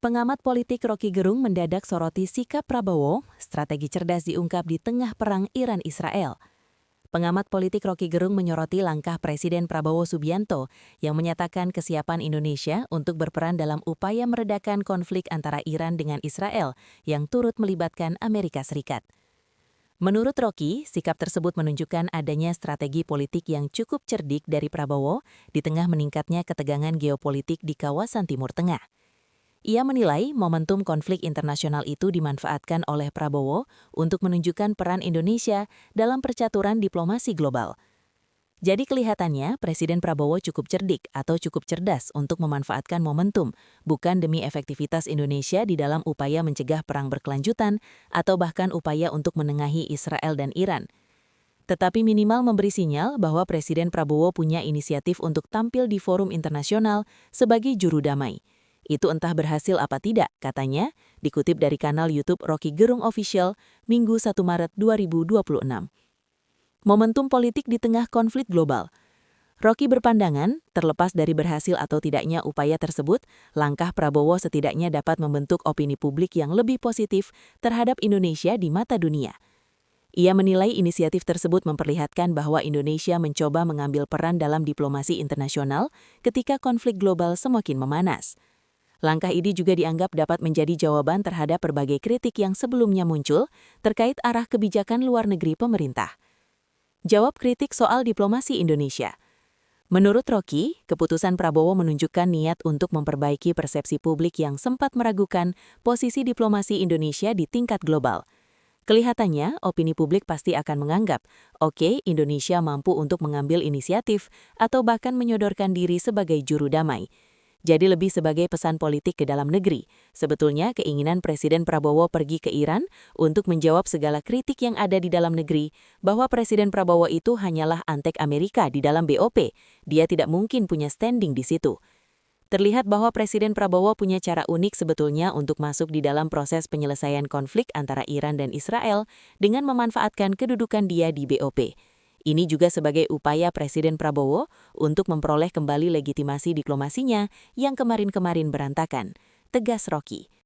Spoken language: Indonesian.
Pengamat politik Rocky Gerung mendadak soroti sikap Prabowo, strategi cerdas diungkap di tengah perang Iran-Israel. Pengamat politik Rocky Gerung menyoroti langkah Presiden Prabowo Subianto yang menyatakan kesiapan Indonesia untuk berperan dalam upaya meredakan konflik antara Iran dengan Israel yang turut melibatkan Amerika Serikat. Menurut Rocky, sikap tersebut menunjukkan adanya strategi politik yang cukup cerdik dari Prabowo di tengah meningkatnya ketegangan geopolitik di kawasan Timur Tengah. Ia menilai momentum konflik internasional itu dimanfaatkan oleh Prabowo untuk menunjukkan peran Indonesia dalam percaturan diplomasi global. Jadi kelihatannya Presiden Prabowo cukup cerdik atau cukup cerdas untuk memanfaatkan momentum, bukan demi efektivitas Indonesia di dalam upaya mencegah perang berkelanjutan atau bahkan upaya untuk menengahi Israel dan Iran. Tetapi minimal memberi sinyal bahwa Presiden Prabowo punya inisiatif untuk tampil di forum internasional sebagai juru damai. Itu entah berhasil apa tidak, katanya, dikutip dari kanal YouTube Rocky Gerung Official, Minggu 1 Maret 2026. Momentum politik di tengah konflik global. Rocky berpandangan, terlepas dari berhasil atau tidaknya upaya tersebut, langkah Prabowo setidaknya dapat membentuk opini publik yang lebih positif terhadap Indonesia di mata dunia. Ia menilai inisiatif tersebut memperlihatkan bahwa Indonesia mencoba mengambil peran dalam diplomasi internasional ketika konflik global semakin memanas. Langkah ini juga dianggap dapat menjadi jawaban terhadap berbagai kritik yang sebelumnya muncul terkait arah kebijakan luar negeri pemerintah. Jawab kritik soal diplomasi Indonesia. Menurut Rocky, keputusan Prabowo menunjukkan niat untuk memperbaiki persepsi publik yang sempat meragukan posisi diplomasi Indonesia di tingkat global. Kelihatannya, opini publik pasti akan menganggap, oke, Indonesia mampu untuk mengambil inisiatif atau bahkan menyodorkan diri sebagai juru damai. Jadi lebih sebagai pesan politik ke dalam negeri. Sebetulnya keinginan Presiden Prabowo pergi ke Iran untuk menjawab segala kritik yang ada di dalam negeri, bahwa Presiden Prabowo itu hanyalah antek Amerika di dalam BOP. Dia tidak mungkin punya standing di situ. Terlihat bahwa Presiden Prabowo punya cara unik sebetulnya untuk masuk di dalam proses penyelesaian konflik antara Iran dan Israel dengan memanfaatkan kedudukan dia di BOP. Ini juga sebagai upaya Presiden Prabowo untuk memperoleh kembali legitimasi diplomasinya yang kemarin-kemarin berantakan, tegas Rocky.